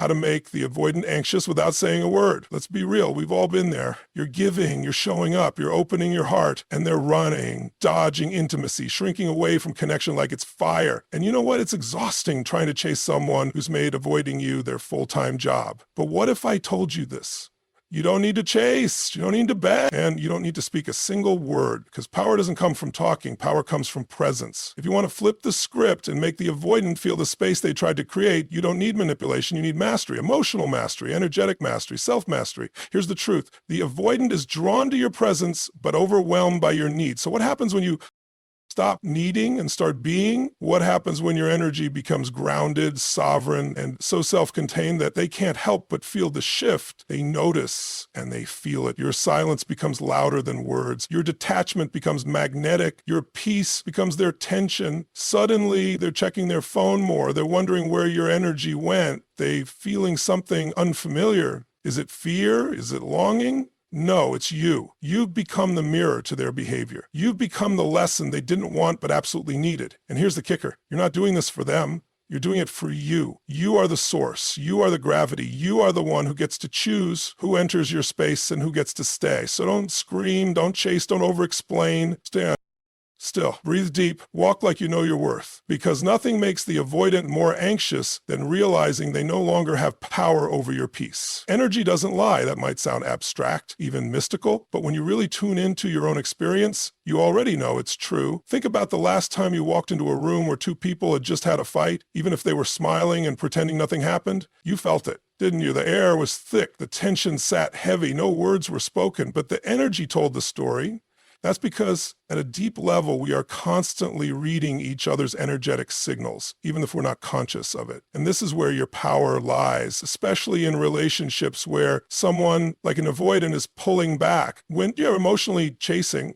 how to make the avoidant anxious without saying a word. Let's be real. We've all been there. You're giving, you're showing up, you're opening your heart, and they're running, dodging intimacy, shrinking away from connection like it's fire. And you know what? It's exhausting trying to chase someone who's made avoiding you their full-time job. But what if I told you this? You don't need to chase, you don't need to beg, and you don't need to speak a single word, because power doesn't come from talking, power comes from presence. If you want to flip the script and make the avoidant feel the space they tried to create, you don't need manipulation, you need mastery, emotional mastery, energetic mastery, self-mastery. Here's the truth. The avoidant is drawn to your presence, but overwhelmed by your needs. So what happens when you stop needing and start being? What happens when your energy becomes grounded, sovereign, and so self-contained that they can't help but feel the shift? They notice and they feel it. Your silence becomes louder than words. Your detachment becomes magnetic. Your peace becomes their tension. Suddenly, they're checking their phone more. They're wondering where your energy went. They're feeling something unfamiliar. Is it fear? Is it longing? No, it's you. You've become the mirror to their behavior. You've become the lesson they didn't want but absolutely needed. And here's the kicker. You're not doing this for them. You're doing it for you. You are the source. You are the gravity. You are the one who gets to choose who enters your space and who gets to stay. So don't scream, don't chase, don't over-explain. Stay still, breathe deep, walk like you know your worth, because nothing makes the avoidant more anxious than realizing they no longer have power over your peace. Energy doesn't lie. That might sound abstract, even mystical, but when you really tune into your own experience, you already know it's true. Think about the last time you walked into a room where two people had just had a fight, even if they were smiling and pretending nothing happened. You felt it, didn't you? The air was thick, the tension sat heavy, no words were spoken, but the energy told the story. That's because at a deep level, we are constantly reading each other's energetic signals, even if we're not conscious of it. And this is where your power lies, especially in relationships where someone like an avoidant is pulling back. When you're emotionally chasing,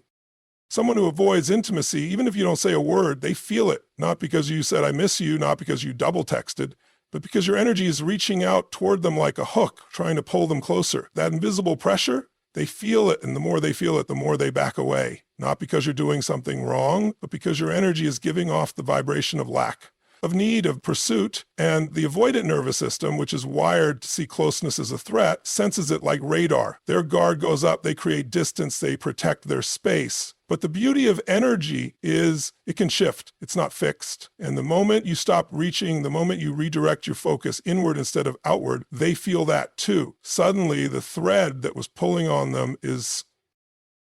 someone who avoids intimacy, even if you don't say a word, they feel it. Not because you said, I miss you, not because you double texted, but because your energy is reaching out toward them like a hook, trying to pull them closer. That invisible pressure, they feel it, and the more they feel it, the more they back away. Not because you're doing something wrong, but because your energy is giving off the vibration of lack, of need, of pursuit, and the avoidant nervous system, which is wired to see closeness as a threat, senses it like radar. Their guard goes up, they create distance, they protect their space. But the beauty of energy is it can shift. It's not fixed. And the moment you stop reaching, the moment you redirect your focus inward instead of outward, they feel that too. Suddenly, the thread that was pulling on them is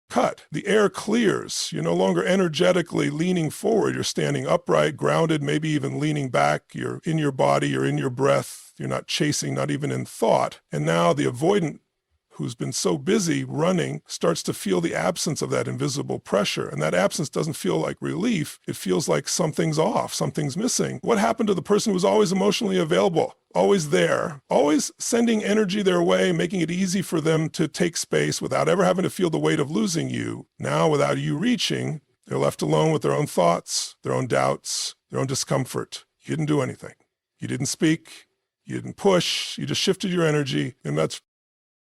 cut. The air clears. You're no longer energetically leaning forward. You're standing upright, grounded, maybe even leaning back. You're in your body, you're in your breath. You're not chasing, not even in thought. And now the avoidant, who's been so busy running, starts to feel the absence of that invisible pressure. And that absence doesn't feel like relief. It feels like something's off, something's missing. What happened to the person who was always emotionally available, always there, always sending energy their way, making it easy for them to take space without ever having to feel the weight of losing you? Now, without you reaching, they're left alone with their own thoughts, their own doubts, their own discomfort. You didn't do anything. You didn't speak. You didn't push. You just shifted your energy, and that's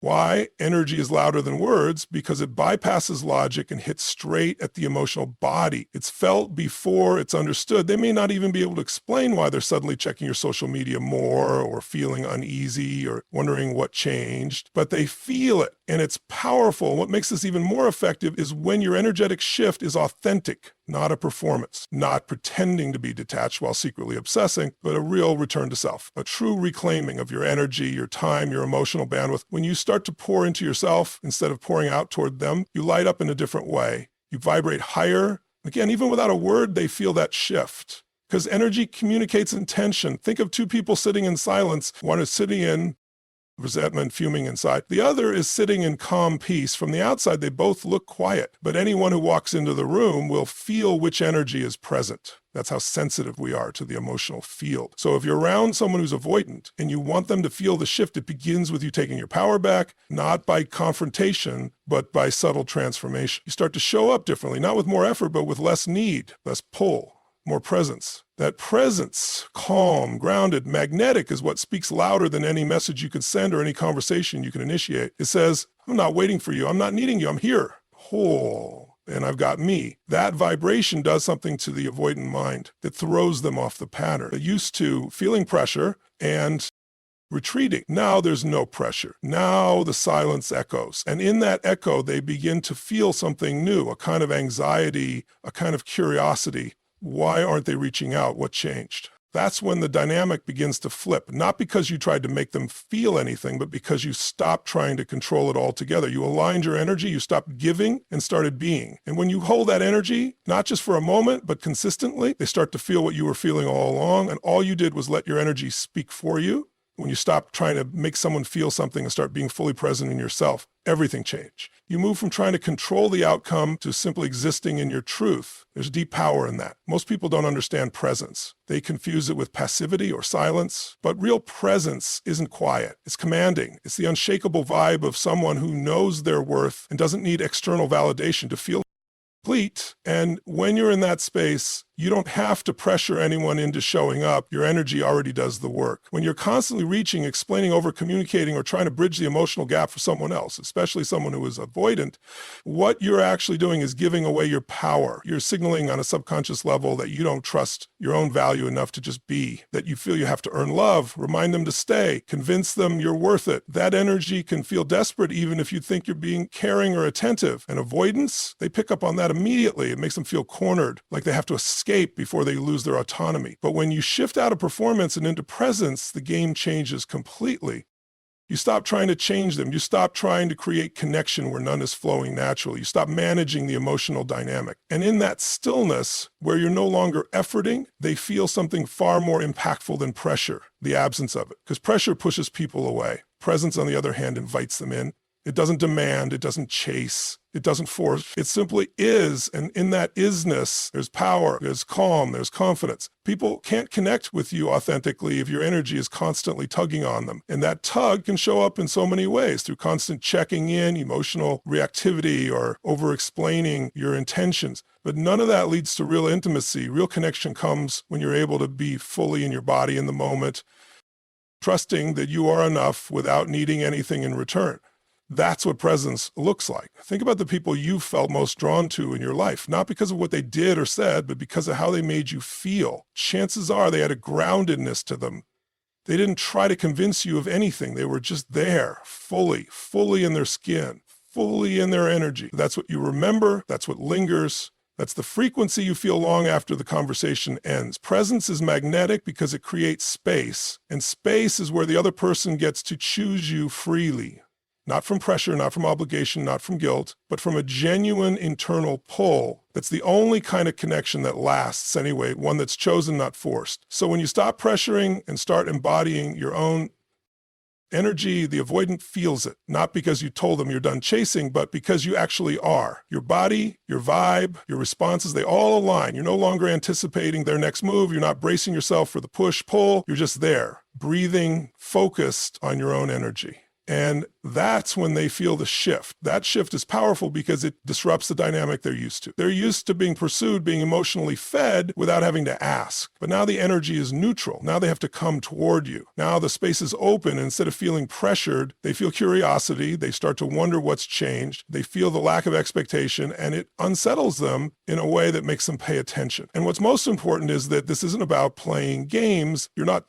why energy is louder than words, because it bypasses logic and hits straight at the emotional body. It's felt before it's understood. They may not even be able to explain why they're suddenly checking your social media more or feeling uneasy or wondering what changed, but they feel it and it's powerful. What makes this even more effective is when your energetic shift is authentic, not a performance, not pretending to be detached while secretly obsessing, but a real return to self, a true reclaiming of your energy, your time, your emotional bandwidth. When you start to pour into yourself instead of pouring out toward them, you light up in a different way. You vibrate higher. Again, even without a word, they feel that shift because energy communicates intention. Think of two people sitting in silence. One is sitting in resentment, fuming inside. The other is sitting in calm peace. From the outside, they both look quiet, but anyone who walks into the room will feel which energy is present. That's how sensitive we are to the emotional field. So if you're around someone who's avoidant and you want them to feel the shift, it begins with you taking your power back, not by confrontation, but by subtle transformation. You start to show up differently, not with more effort, but with less need, less pull, more presence. That presence, calm, grounded, magnetic, is what speaks louder than any message you can send or any conversation you can initiate. It says, I'm not waiting for you. I'm not needing you. I'm here, whole, and I've got me. That vibration does something to the avoidant mind that throws them off the pattern. They're used to feeling pressure and retreating. Now there's no pressure. Now the silence echoes. And in that echo, they begin to feel something new, a kind of anxiety, a kind of curiosity. Why aren't they reaching out? What changed? That's when the dynamic begins to flip, not because you tried to make them feel anything, but because you stopped trying to control it altogether. You aligned your energy, you stopped giving and started being. And when you hold that energy, not just for a moment, but consistently, they start to feel what you were feeling all along. And all you did was let your energy speak for you. When you stop trying to make someone feel something and start being fully present in yourself, everything changed. You move from trying to control the outcome to simply existing in your truth. There's deep power in that. Most people don't understand presence. They confuse it with passivity or silence. But real presence isn't quiet. It's commanding. It's the unshakable vibe of someone who knows their worth and doesn't need external validation to feel complete. And when you're in that space, you don't have to pressure anyone into showing up. Your energy already does the work. When you're constantly reaching, explaining, over-communicating, or trying to bridge the emotional gap for someone else, especially someone who is avoidant, what you're actually doing is giving away your power. You're signaling on a subconscious level that you don't trust your own value enough to just be, that you feel you have to earn love, remind them to stay, convince them you're worth it. That energy can feel desperate even if you think you're being caring or attentive. And avoidance, they pick up on that immediately. It makes them feel cornered, like they have to escape before they lose their autonomy. But when you shift out of performance and into presence, the game changes completely. You stop trying to change them. You stop trying to create connection where none is flowing naturally. You stop managing the emotional dynamic. And in that stillness, where you're no longer efforting, they feel something far more impactful than pressure, the absence of it. Because pressure pushes people away. Presence, on the other hand, invites them in. It doesn't demand, it doesn't chase, it doesn't force. It simply is, and in that isness, there's power, there's calm, there's confidence. People can't connect with you authentically if your energy is constantly tugging on them. And that tug can show up in so many ways, through constant checking in, emotional reactivity, or over-explaining your intentions. But none of that leads to real intimacy. Real connection comes when you're able to be fully in your body in the moment, trusting that you are enough without needing anything in return. That's what presence looks like. Think about the people you felt most drawn to in your life, not because of what they did or said, but because of how they made you feel. Chances are they had a groundedness to them. They didn't try to convince you of anything. They were just there, fully in their skin, fully in their energy. That's what you remember. That's what lingers. That's the frequency you feel long after the conversation ends. Presence is magnetic because it creates space, and space is where the other person gets to choose you freely. Not from pressure, not from obligation, not from guilt, but from a genuine internal pull. That's the only kind of connection that lasts anyway, one that's chosen, not forced. So when you stop pressuring and start embodying your own energy, the avoidant feels it, not because you told them you're done chasing, but because you actually are. Your body, your vibe, your responses, they all align. You're no longer anticipating their next move. You're not bracing yourself for the push-pull. You're just there, breathing, focused on your own energy. And that's when they feel the shift. That shift is powerful because it disrupts the dynamic they're used to. They're used to being pursued, being emotionally fed without having to ask. But now the energy is neutral. Now they have to come toward you. Now the space is open. Instead of feeling pressured, they feel curiosity. They start to wonder what's changed. They feel the lack of expectation, and it unsettles them in a way that makes them pay attention. And what's most important is that this isn't about playing games. You're not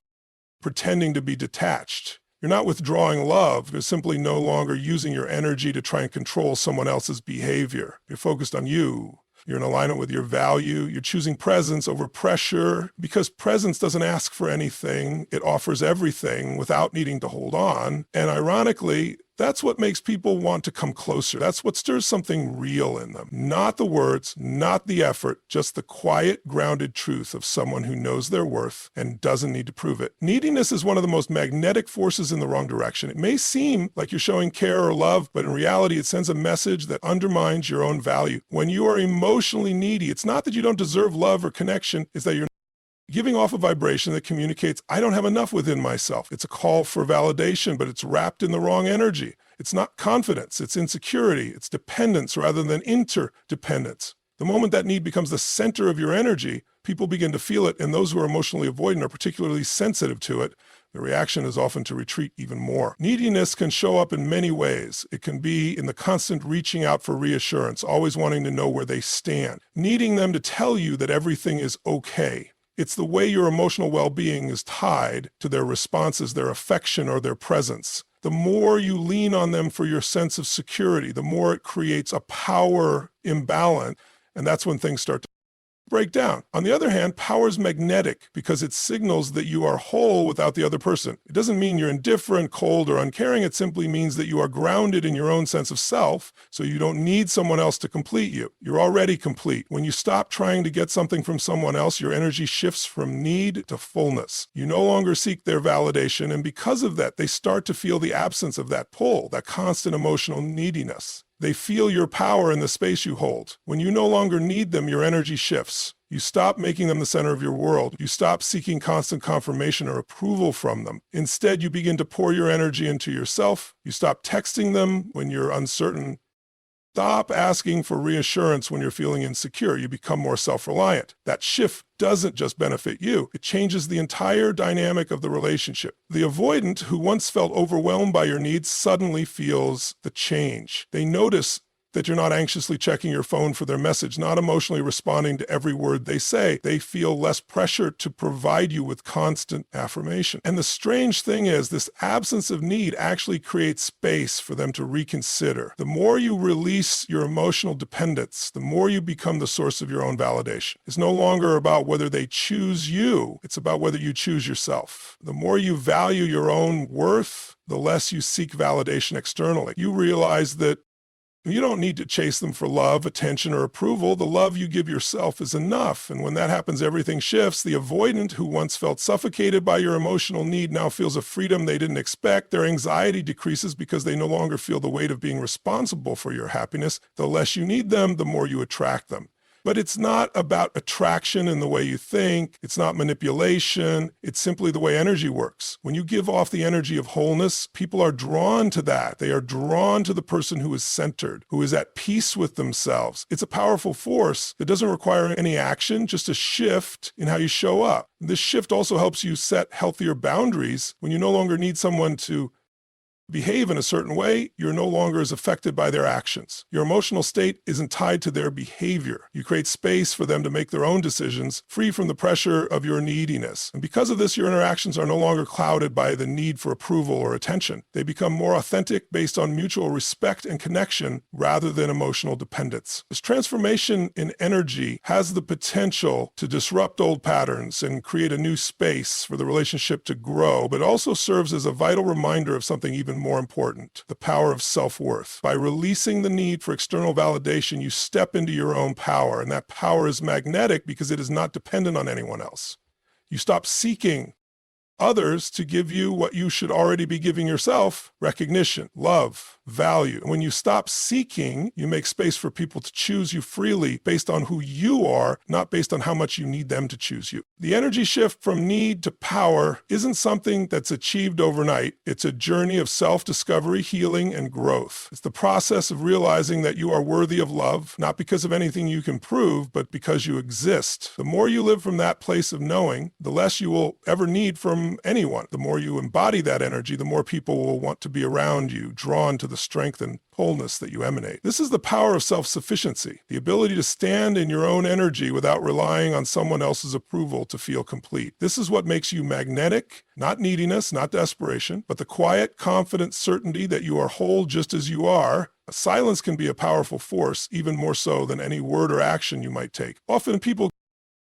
pretending to be detached. You're not withdrawing love. You're simply no longer using your energy to try and control someone else's behavior. You're focused on you. You're in alignment with your value. You're choosing presence over pressure because presence doesn't ask for anything. It offers everything without needing to hold on. And ironically, that's what makes people want to come closer. That's what stirs something real in them. Not the words, not the effort, just the quiet, grounded truth of someone who knows their worth and doesn't need to prove it. Neediness is one of the most magnetic forces in the wrong direction. It may seem like you're showing care or love, but in reality, it sends a message that undermines your own value. When you are emotionally needy, it's not that you don't deserve love or connection, it's that you're giving off a vibration that communicates, I don't have enough within myself. It's a call for validation, but it's wrapped in the wrong energy. It's not confidence, it's insecurity, it's dependence rather than interdependence. The moment that need becomes the center of your energy, people begin to feel it, and those who are emotionally avoidant are particularly sensitive to it. The reaction is often to retreat even more. Neediness can show up in many ways. It can be in the constant reaching out for reassurance, always wanting to know where they stand, needing them to tell you that everything is okay. It's the way your emotional well-being is tied to their responses, their affection, or their presence. The more you lean on them for your sense of security, the more it creates a power imbalance, and that's when things start to break down. On the other hand, power is magnetic because it signals that you are whole without the other person. It doesn't mean you're indifferent, cold, or uncaring. It simply means that you are grounded in your own sense of self, so you don't need someone else to complete you. You're already complete. When you stop trying to get something from someone else, your energy shifts from need to fullness. You no longer seek their validation, and because of that, they start to feel the absence of that pull, that constant emotional neediness. They feel your power in the space you hold. When you no longer need them, your energy shifts. You stop making them the center of your world. You stop seeking constant confirmation or approval from them. Instead, you begin to pour your energy into yourself. You stop texting them when you're uncertain. Stop asking for reassurance when you're feeling insecure. You become more self-reliant. That shift doesn't just benefit you. It changes the entire dynamic of the relationship. The avoidant who once felt overwhelmed by your needs suddenly feels the change. They notice that you're not anxiously checking your phone for their message, not emotionally responding to every word they say. They feel less pressure to provide you with constant affirmation. And the strange thing is, this absence of need actually creates space for them to reconsider. The more you release your emotional dependence, the more you become the source of your own validation. It's no longer about whether they choose you, it's about whether you choose yourself. The more you value your own worth, the less you seek validation externally. You realize that you don't need to chase them for love, attention, or approval. The love you give yourself is enough. And when that happens, everything shifts. The avoidant who once felt suffocated by your emotional need now feels a freedom they didn't expect. Their anxiety decreases because they no longer feel the weight of being responsible for your happiness. The less you need them, the more you attract them. But it's not about attraction in the way you think. It's not manipulation. It's simply the way energy works. When you give off the energy of wholeness, people are drawn to that. They are drawn to the person who is centered, who is at peace with themselves. It's a powerful force that doesn't require any action, just a shift in how you show up. This shift also helps you set healthier boundaries. When you no longer need someone to behave in a certain way, you're no longer as affected by their actions. Your emotional state isn't tied to their behavior. You create space for them to make their own decisions, free from the pressure of your neediness. And because of this, your interactions are no longer clouded by the need for approval or attention. They become more authentic based on mutual respect and connection rather than emotional dependence. This transformation in energy has the potential to disrupt old patterns and create a new space for the relationship to grow, but also serves as a vital reminder of something even more important: the power of self-worth. By releasing the need for external validation, you step into your own power, and that power is magnetic because it is not dependent on anyone else. You stop seeking others to give you what you should already be giving yourself: recognition, love, value. When you stop seeking, you make space for people to choose you freely based on who you are, not based on how much you need them to choose you. The energy shift from need to power isn't something that's achieved overnight. It's a journey of self-discovery, healing, and growth. It's the process of realizing that you are worthy of love, not because of anything you can prove, but because you exist. The more you live from that place of knowing, the less you will ever need from anyone. The more you embody that energy, the more people will want to be around you, drawn to the strength and wholeness that you emanate. This is the power of self-sufficiency, the ability to stand in your own energy without relying on someone else's approval to feel complete. This is what makes you magnetic, not neediness, not desperation, but the quiet, confident certainty that you are whole just as you are. Silence can be a powerful force, even more so than any word or action you might take. Often people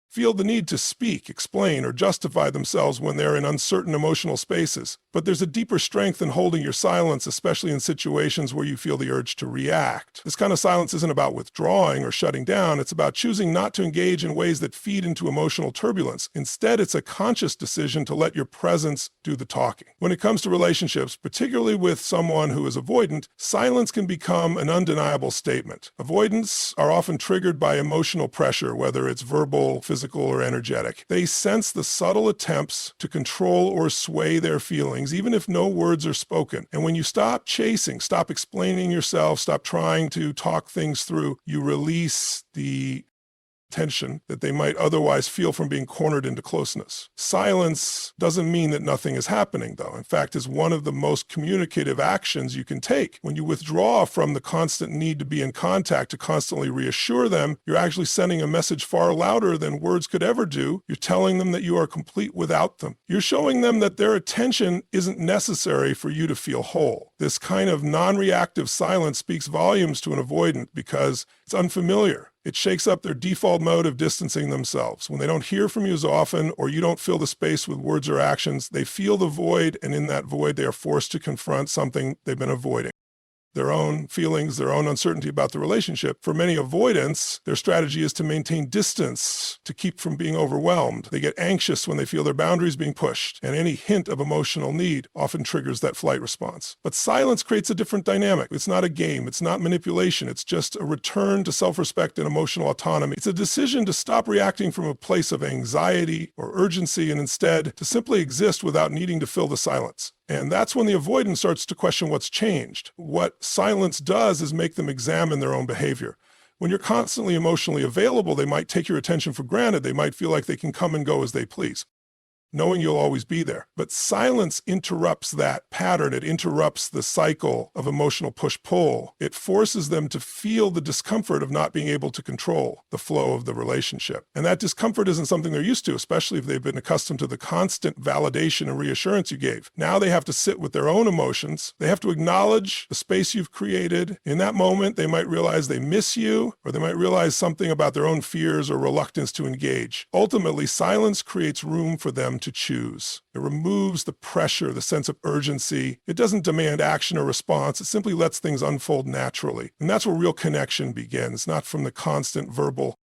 feel the need to speak, explain, or justify themselves when they're in uncertain emotional spaces. But there's a deeper strength in holding your silence, especially in situations where you feel the urge to react. This kind of silence isn't about withdrawing or shutting down. It's about choosing not to engage in ways that feed into emotional turbulence. Instead, it's a conscious decision to let your presence do the talking. When it comes to relationships, particularly with someone who is avoidant, silence can become an undeniable statement. Avoidants are often triggered by emotional pressure, whether it's verbal, physical, or energetic. They sense the subtle attempts to control or sway their feelings, even if no words are spoken. And when you stop chasing, stop explaining yourself, stop trying to talk things through, you release the tension that they might otherwise feel from being cornered into closeness. Silence doesn't mean that nothing is happening, though. In fact, is one of the most communicative actions you can take. When you withdraw from the constant need to be in contact, to constantly reassure them, you're actually sending a message far louder than words could ever do. You're telling them that you are complete without them. You're showing them that their attention isn't necessary for you to feel whole. This kind of non-reactive silence speaks volumes to an avoidant because it's unfamiliar. It shakes up their default mode of distancing themselves. When they don't hear from you as often, or you don't fill the space with words or actions, they feel the void, and in that void, they are forced to confront something they've been avoiding. Their own feelings, their own uncertainty about the relationship. For many avoidants, their strategy is to maintain distance, to keep from being overwhelmed. They get anxious when they feel their boundaries being pushed, and any hint of emotional need often triggers that flight response. But silence creates a different dynamic. It's not a game. It's not manipulation. It's just a return to self-respect and emotional autonomy. It's a decision to stop reacting from a place of anxiety or urgency and instead to simply exist without needing to fill the silence. And that's when the avoidant starts to question what's changed. What silence does is make them examine their own behavior. When you're constantly emotionally available, they might take your attention for granted. They might feel like they can come and go as they please, knowing you'll always be there. But silence interrupts that pattern. It interrupts the cycle of emotional push-pull. It forces them to feel the discomfort of not being able to control the flow of the relationship. And that discomfort isn't something they're used to, especially if they've been accustomed to the constant validation and reassurance you gave. Now they have to sit with their own emotions. They have to acknowledge the space you've created. In that moment, they might realize they miss you, or they might realize something about their own fears or reluctance to engage. Ultimately, silence creates room for them to choose. It removes the pressure, the sense of urgency. It doesn't demand action or response. It simply lets things unfold naturally. And that's where real connection begins, not from the constant verbal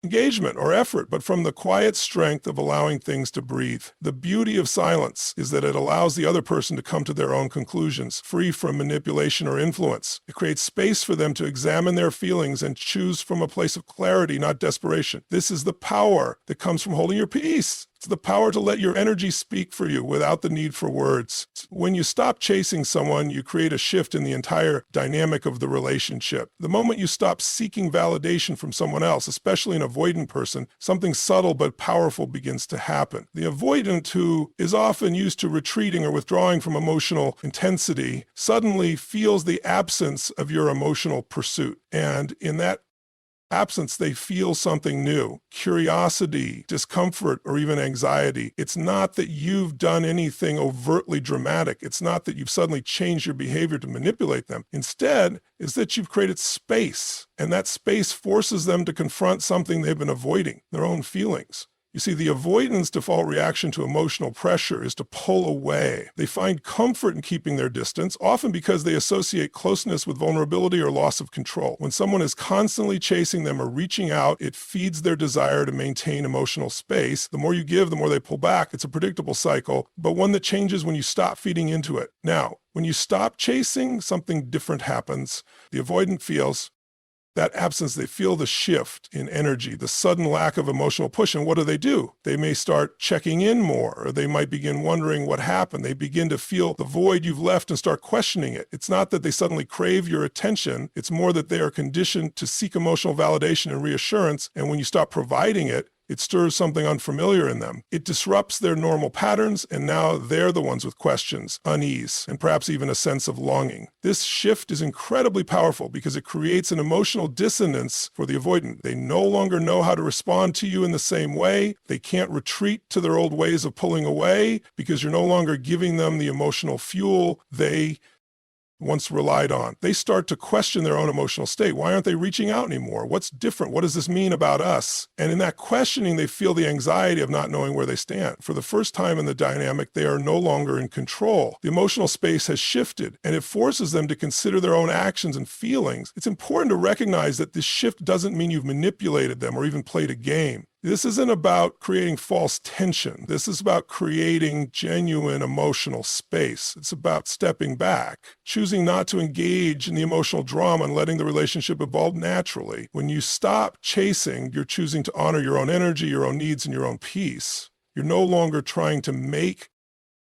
engagement or effort, but from the quiet strength of allowing things to breathe. The beauty of silence is that it allows the other person to come to their own conclusions, free from manipulation or influence. It creates space for them to examine their feelings and choose from a place of clarity, not desperation. This is the power that comes from holding your peace. It's the power to let your energy speak for you without the need for words. When you stop chasing someone, you create a shift in the entire dynamic of the relationship. The moment you stop seeking validation from someone else, especially an avoidant person, something subtle but powerful begins to happen. The avoidant, who is often used to retreating or withdrawing from emotional intensity, suddenly feels the absence of your emotional pursuit. And in that absence, they feel something new: curiosity, discomfort, or even anxiety. It's not that you've done anything overtly dramatic. It's not that you've suddenly changed your behavior to manipulate them. Instead, is that you've created space, and that space forces them to confront something they've been avoiding, their own feelings. You see, the avoidant's default reaction to emotional pressure is to pull away. They find comfort in keeping their distance, often because they associate closeness with vulnerability or loss of control. When someone is constantly chasing them or reaching out, it feeds their desire to maintain emotional space. The more you give, the more they pull back. It's a predictable cycle, but one that changes when you stop feeding into it. Now, when you stop chasing, something different happens. The avoidant feels that absence. They feel the shift in energy, the sudden lack of emotional push. And what do? They may start checking in more, or they might begin wondering what happened. They begin to feel the void you've left and start questioning it. It's not that they suddenly crave your attention. It's more that they are conditioned to seek emotional validation and reassurance. And when you stop providing it, it stirs something unfamiliar in them. It disrupts their normal patterns, and now they're the ones with questions, unease, and perhaps even a sense of longing. This shift is incredibly powerful because it creates an emotional dissonance for the avoidant. They no longer know how to respond to you in the same way. They can't retreat to their old ways of pulling away because you're no longer giving them the emotional fuel they once relied on. They start to question their own emotional state. Why aren't they reaching out anymore? What's different? What does this mean about us? And in that questioning, they feel the anxiety of not knowing where they stand. For the first time in the dynamic, they are no longer in control. The emotional space has shifted, and it forces them to consider their own actions and feelings. It's important to recognize that this shift doesn't mean you've manipulated them or even played a game. This isn't about creating false tension. This is about creating genuine emotional space. It's about stepping back, choosing not to engage in the emotional drama and letting the relationship evolve naturally. When you stop chasing, you're choosing to honor your own energy, your own needs, and your own peace. You're no longer trying to make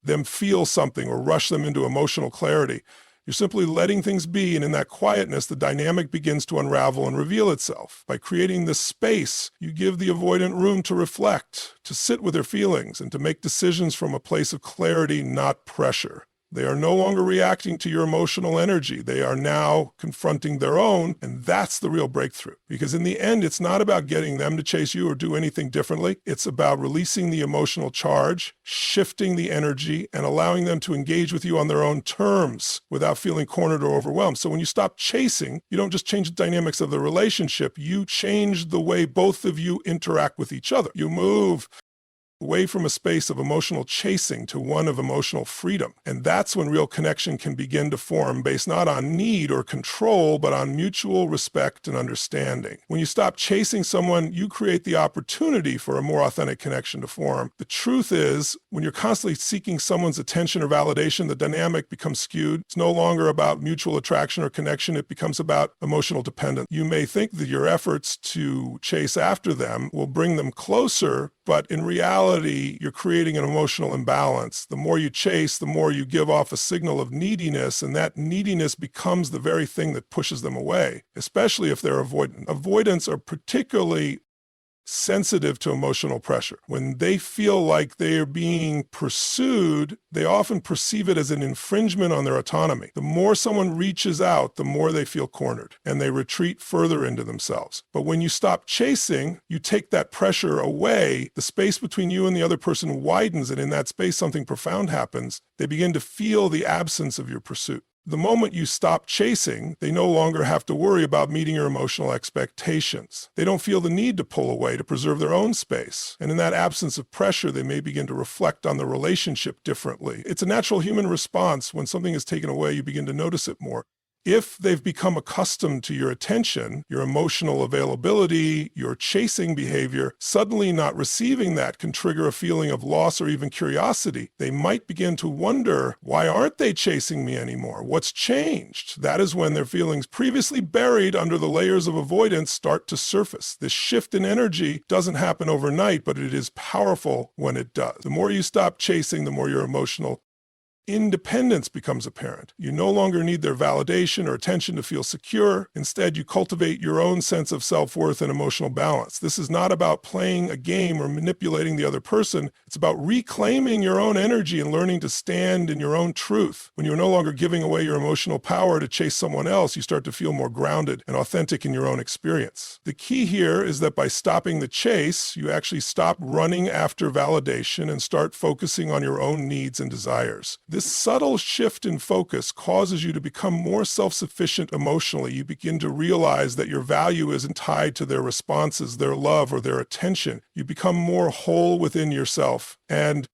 them feel something or rush them into emotional clarity. You're simply letting things be, and in that quietness, the dynamic begins to unravel and reveal itself. By creating this space, you give the avoidant room to reflect, to sit with their feelings, and to make decisions from a place of clarity, not pressure. They are no longer reacting to your emotional energy. They are now confronting their own, and that's the real breakthrough. Because in the end, it's not about getting them to chase you or do anything differently. It's about releasing the emotional charge, shifting the energy, and allowing them to engage with you on their own terms without feeling cornered or overwhelmed. So when you stop chasing, you don't just change the dynamics of the relationship, you change the way both of you interact with each other. You move away from a space of emotional chasing to one of emotional freedom. And that's when real connection can begin to form, based not on need or control, but on mutual respect and understanding. When you stop chasing someone, you create the opportunity for a more authentic connection to form. The truth is, when you're constantly seeking someone's attention or validation, the dynamic becomes skewed. It's no longer about mutual attraction or connection. It becomes about emotional dependence. You may think that your efforts to chase after them will bring them closer, but in reality, you're creating an emotional imbalance. The more you chase, the more you give off a signal of neediness, and that neediness becomes the very thing that pushes them away, especially if they're avoidant. Avoidants are particularly sensitive to emotional pressure. When they feel like they are being pursued, they often perceive it as an infringement on their autonomy. The more someone reaches out, the more they feel cornered, and they retreat further into themselves. But when you stop chasing, you take that pressure away, the space between you and the other person widens, and in that space something profound happens. They begin to feel the absence of your pursuit. The moment you stop chasing, they no longer have to worry about meeting your emotional expectations. They don't feel the need to pull away to preserve their own space. And in that absence of pressure, they may begin to reflect on the relationship differently. It's a natural human response. When something is taken away, you begin to notice it more. If they've become accustomed to your attention, your emotional availability, your chasing behavior, suddenly not receiving that can trigger a feeling of loss or even curiosity. They might begin to wonder, why aren't they chasing me anymore? What's changed? That is when their feelings previously buried under the layers of avoidance start to surface. This shift in energy doesn't happen overnight, but it is powerful when it does. The more you stop chasing, the more your emotional independence becomes apparent. You no longer need their validation or attention to feel secure. Instead, you cultivate your own sense of self-worth and emotional balance. This is not about playing a game or manipulating the other person. It's about reclaiming your own energy and learning to stand in your own truth. When you're no longer giving away your emotional power to chase someone else, you start to feel more grounded and authentic in your own experience. The key here is that by stopping the chase, you actually stop running after validation and start focusing on your own needs and desires. This subtle shift in focus causes you to become more self-sufficient emotionally. You begin to realize that your value isn't tied to their responses, their love, or their attention. You become more whole within yourself, and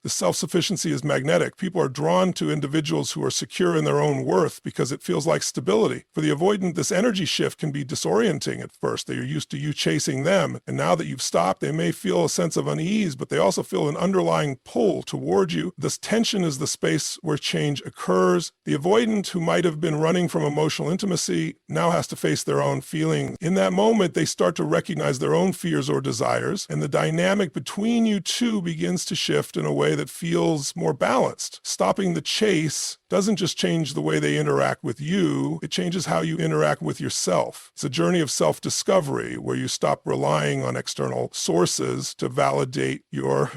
the self-sufficiency is magnetic. People are drawn to individuals who are secure in their own worth because it feels like stability. For the avoidant, this energy shift can be disorienting at first. They are used to you chasing them, and now that you've stopped, they may feel a sense of unease, but they also feel an underlying pull toward you. This tension is the space where change occurs. The avoidant, who might have been running from emotional intimacy, now has to face their own feelings. In that moment, they start to recognize their own fears or desires, and the dynamic between you two begins to shift in a way that feels more balanced. Stopping the chase doesn't just change the way they interact with you, it changes how you interact with yourself. It's a journey of self-discovery where you stop relying on external sources to validate your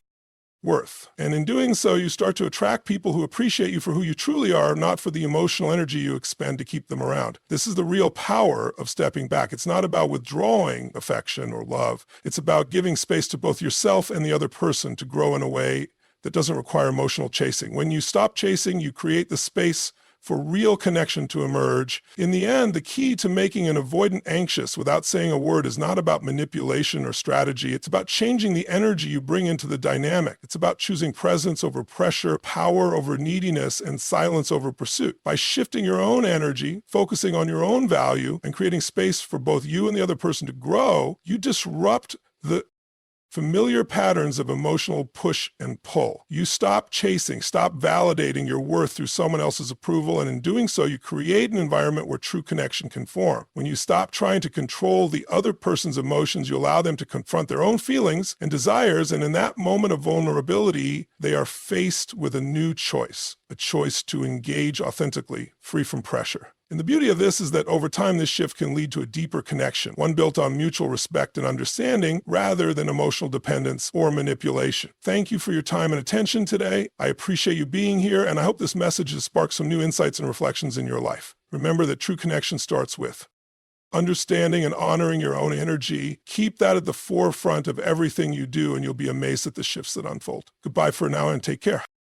worth. And in doing so, you start to attract people who appreciate you for who you truly are, not for the emotional energy you expend to keep them around. This is the real power of stepping back. It's not about withdrawing affection or love. It's about giving space to both yourself and the other person to grow in a way that doesn't require emotional chasing. When you stop chasing, you create the space for real connection to emerge. In the end, the key to making an avoidant anxious without saying a word is not about manipulation or strategy. It's about changing the energy you bring into the dynamic. It's about choosing presence over pressure, power over neediness, and silence over pursuit. By shifting your own energy, focusing on your own value, and creating space for both you and the other person to grow, you disrupt the Familiar patterns of emotional push and pull. You stop chasing, stop validating your worth through someone else's approval, and in doing so, you create an environment where true connection can form. When you stop trying to control the other person's emotions, you allow them to confront their own feelings and desires, and in that moment of vulnerability, they are faced with a new choice, a choice to engage authentically, free from pressure. And the beauty of this is that over time, this shift can lead to a deeper connection, one built on mutual respect and understanding rather than emotional dependence or manipulation. Thank you for your time and attention today. I appreciate you being here, and I hope this message has sparked some new insights and reflections in your life. Remember that true connection starts with understanding and honoring your own energy. Keep that at the forefront of everything you do, and you'll be amazed at the shifts that unfold. Goodbye for now, and take care.